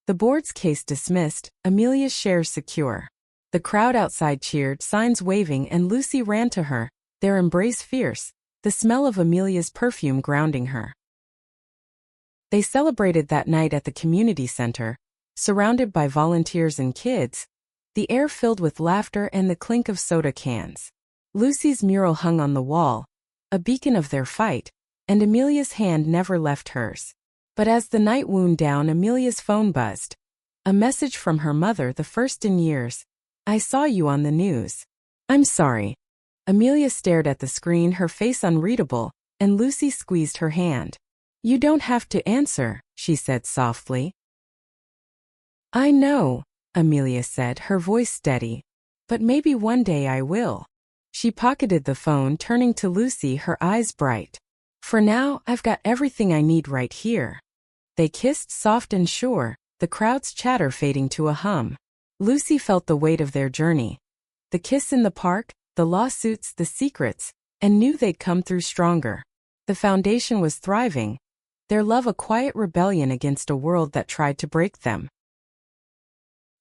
The board's case dismissed, Amelia's shares secure. The crowd outside cheered, signs waving, and Lucy ran to her, their embrace fierce, the smell of Amelia's perfume grounding her. They celebrated that night at the community center, surrounded by volunteers and kids, the air filled with laughter and the clink of soda cans. Lucy's mural hung on the wall, a beacon of their fight, and Amelia's hand never left hers. But as the night wound down, Amelia's phone buzzed. A message from her mother, the first in years. "I saw you on the news." "I'm sorry." Amelia stared at the screen, her face unreadable, and Lucy squeezed her hand. "You don't have to answer," she said softly. "I know," Amelia said, her voice steady. "But maybe one day I will." She pocketed the phone, turning to Lucy, her eyes bright. "For now, I've got everything I need right here." They kissed, soft and sure, the crowd's chatter fading to a hum. Lucy felt the weight of their journey. The kiss in the park, the lawsuits, the secrets, and knew they'd come through stronger. The foundation was thriving, their love a quiet rebellion against a world that tried to break them.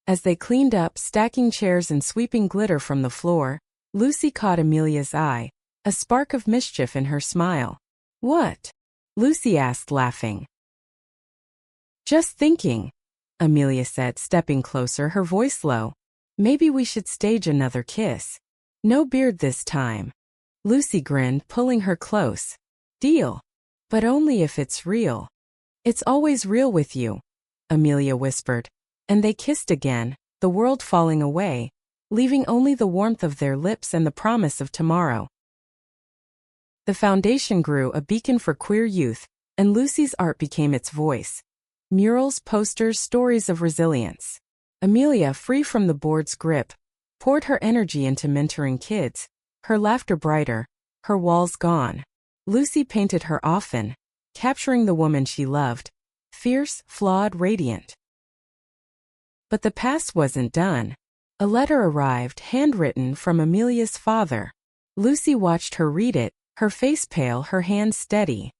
As they cleaned up, stacking chairs and sweeping glitter from the floor, Lucy caught Amelia's eye, a spark of mischief in her smile. "What?" Lucy asked, laughing. "Just thinking," Amelia said, stepping closer, her voice low. "Maybe we should stage another kiss. No beard this time." Lucy grinned, pulling her close. "Deal. But only if it's real." "It's always real with you," Amelia whispered. And they kissed again, the world falling away, leaving only the warmth of their lips and the promise of tomorrow. The foundation grew, a beacon for queer youth, and Lucy's art became its voice. Murals, posters, stories of resilience. Amelia, free from the board's grip, poured her energy into mentoring kids, her laughter brighter, her walls gone. Lucy painted her often, capturing the woman she loved, fierce, flawed, radiant. But the past wasn't done. A letter arrived, handwritten from Amelia's father. Lucy watched her read it, her face pale, her hands steady.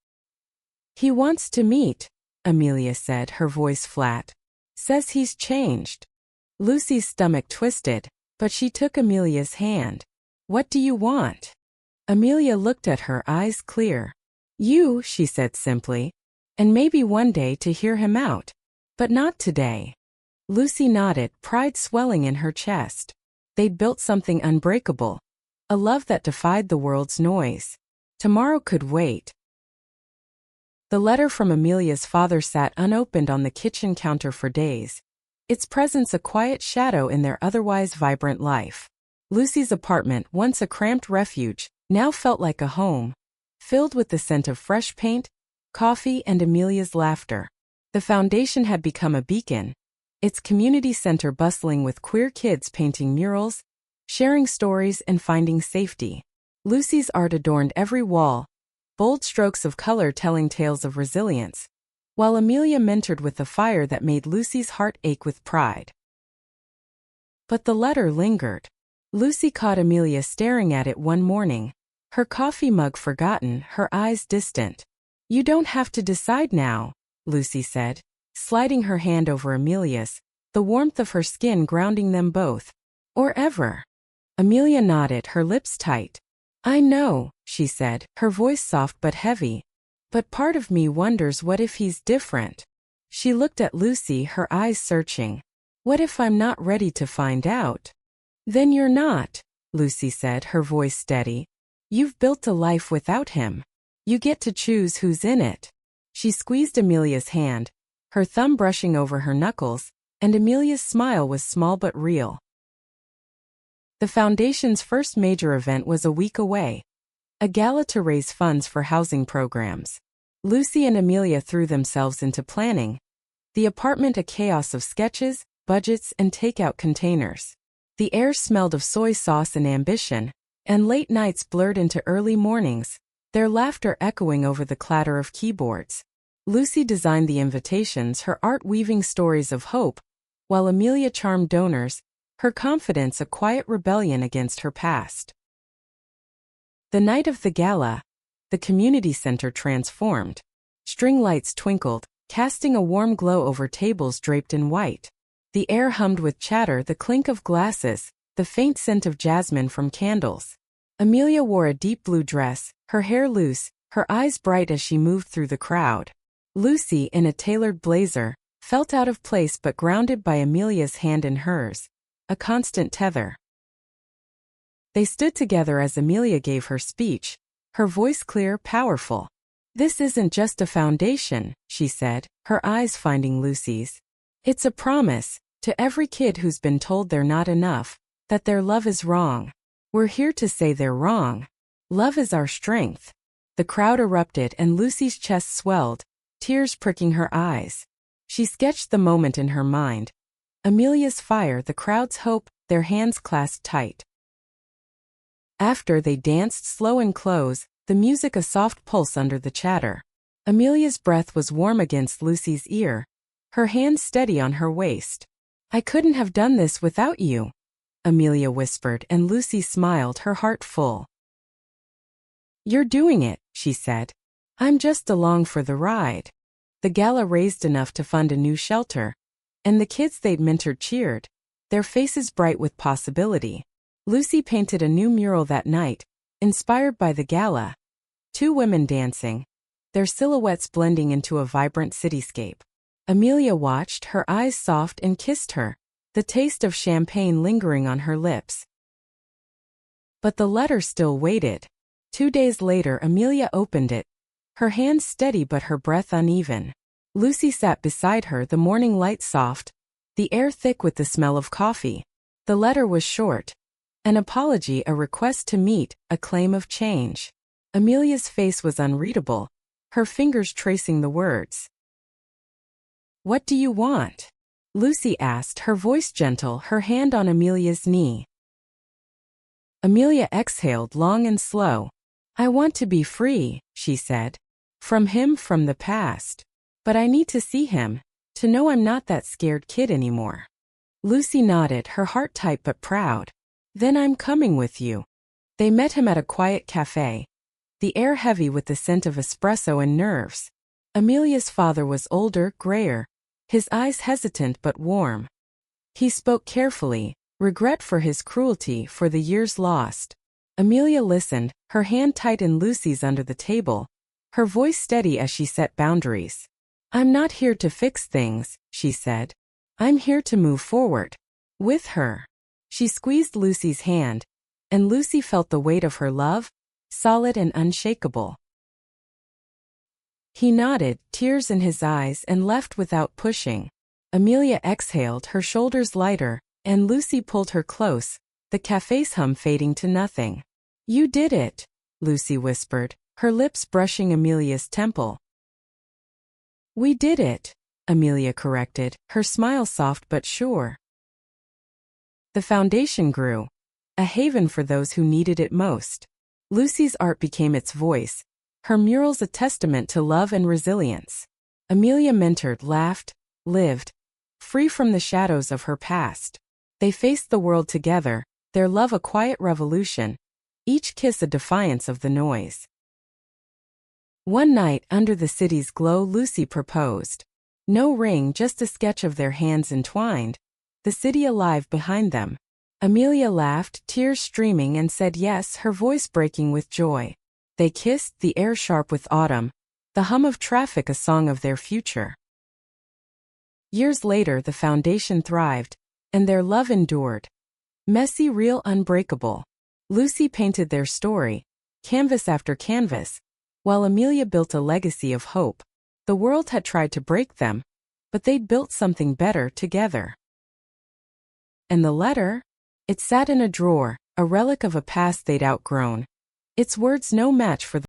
"He wants to meet," Amelia said, her voice flat. "Says he's changed." Lucy's stomach twisted, but she took Amelia's hand. "What do you want?" Amelia looked at her, eyes clear. "You," she said simply. "And maybe one day to hear him out. But not today." Lucy nodded, pride swelling in her chest. They'd built something unbreakable. A love that defied the world's noise. Tomorrow could wait. The letter from Amelia's father sat unopened on the kitchen counter for days, its presence a quiet shadow in their otherwise vibrant life. Lucy's apartment, once a cramped refuge, now felt like a home, filled with the scent of fresh paint, coffee, and Amelia's laughter. The foundation had become a beacon, its community center bustling with queer kids painting murals, sharing stories, and finding safety. Lucy's art adorned every wall, bold strokes of color telling tales of resilience, while Amelia mentored with the fire that made Lucy's heart ache with pride. But the letter lingered. Lucy caught Amelia staring at it one morning, her coffee mug forgotten, her eyes distant. "You don't have to decide now," Lucy said, sliding her hand over Amelia's, the warmth of her skin grounding them both. "Or ever." Amelia nodded, her lips tight. "I know," she said, her voice soft but heavy. "But part of me wonders, what if he's different?" She looked at Lucy, her eyes searching. "What if I'm not ready to find out?" "Then you're not," Lucy said, her voice steady. "You've built a life without him. You get to choose who's in it." She squeezed Amelia's hand, her thumb brushing over her knuckles, and Amelia's smile was small but real. The foundation's first major event was a week away. A gala to raise funds for housing programs. Lucy and Amelia threw themselves into planning. The apartment a chaos of sketches, budgets, and takeout containers. The air smelled of soy sauce and ambition, and late nights blurred into early mornings, their laughter echoing over the clatter of keyboards. Lucy designed the invitations, her art weaving stories of hope, while Amelia charmed donors, her confidence a quiet rebellion against her past. The night of the gala, the community center transformed. String lights twinkled, casting a warm glow over tables draped in white. The air hummed with chatter, the clink of glasses, the faint scent of jasmine from candles. Amelia wore a deep blue dress, her hair loose, her eyes bright as she moved through the crowd. Lucy, in a tailored blazer, felt out of place but grounded by Amelia's hand in hers, a constant tether. They stood together as Amelia gave her speech, her voice clear, powerful. This isn't just a foundation, she said, her eyes finding Lucy's. It's a promise, to every kid who's been told they're not enough, that their love is wrong. We're here to say they're wrong. Love is our strength. The crowd erupted and Lucy's chest swelled, tears pricking her eyes. She sketched the moment in her mind. Amelia's fire, the crowd's hope, their hands clasped tight. After they danced slow and close, the music a soft pulse under the chatter. Amelia's breath was warm against Lucy's ear, her hands steady on her waist. I couldn't have done this without you, Amelia whispered, and Lucy smiled, her heart full. You're doing it, she said. I'm just along for the ride. The gala raised enough to fund a new shelter, and the kids they'd mentored cheered, their faces bright with possibility. Lucy painted a new mural that night, inspired by the gala. 2 women dancing, their silhouettes blending into a vibrant cityscape. Amelia watched, her eyes soft, and kissed her, the taste of champagne lingering on her lips. But the letter still waited. 2 days later, Amelia opened it, her hands steady but her breath uneven. Lucy sat beside her, the morning light soft, the air thick with the smell of coffee. The letter was short. An apology, a request to meet, a claim of change. Amelia's face was unreadable, her fingers tracing the words. What do you want? Lucy asked, her voice gentle, her hand on Amelia's knee. Amelia exhaled long and slow. I want to be free, she said. From him, from the past. But I need to see him, to know I'm not that scared kid anymore. Lucy nodded, her heart tight but proud. Then I'm coming with you. They met him at a quiet cafe, the air heavy with the scent of espresso and nerves. Amelia's father was older, grayer, his eyes hesitant but warm. He spoke carefully, regret for his cruelty, for the years lost. Amelia listened, her hand tight in Lucy's under the table, her voice steady as she set boundaries. I'm not here to fix things, she said. I'm here to move forward. With her. She squeezed Lucy's hand, and Lucy felt the weight of her love, solid and unshakable. He nodded, tears in his eyes, and left without pushing. Amelia exhaled, her shoulders lighter, and Lucy pulled her close, the cafe's hum fading to nothing. You did it, Lucy whispered, her lips brushing Amelia's temple. We did it, Amelia corrected, her smile soft but sure. The foundation grew, a haven for those who needed it most. Lucy's art became its voice, her murals a testament to love and resilience. Amelia mentored, laughed, lived, free from the shadows of her past. They faced the world together, their love a quiet revolution, each kiss a defiance of the noise. One night, under the city's glow, Lucy proposed. No ring, just a sketch of their hands entwined, the city alive behind them. Amelia laughed, tears streaming, and said yes, her voice breaking with joy. They kissed, the air sharp with autumn, the hum of traffic a song of their future. Years later, the foundation thrived, and their love endured. Messy, real, unbreakable. Lucy painted their story, canvas after canvas, while Amelia built a legacy of hope. The world had tried to break them, but they'd built something better together. And the letter? It sat in a drawer, a relic of a past they'd outgrown. Its words no match for the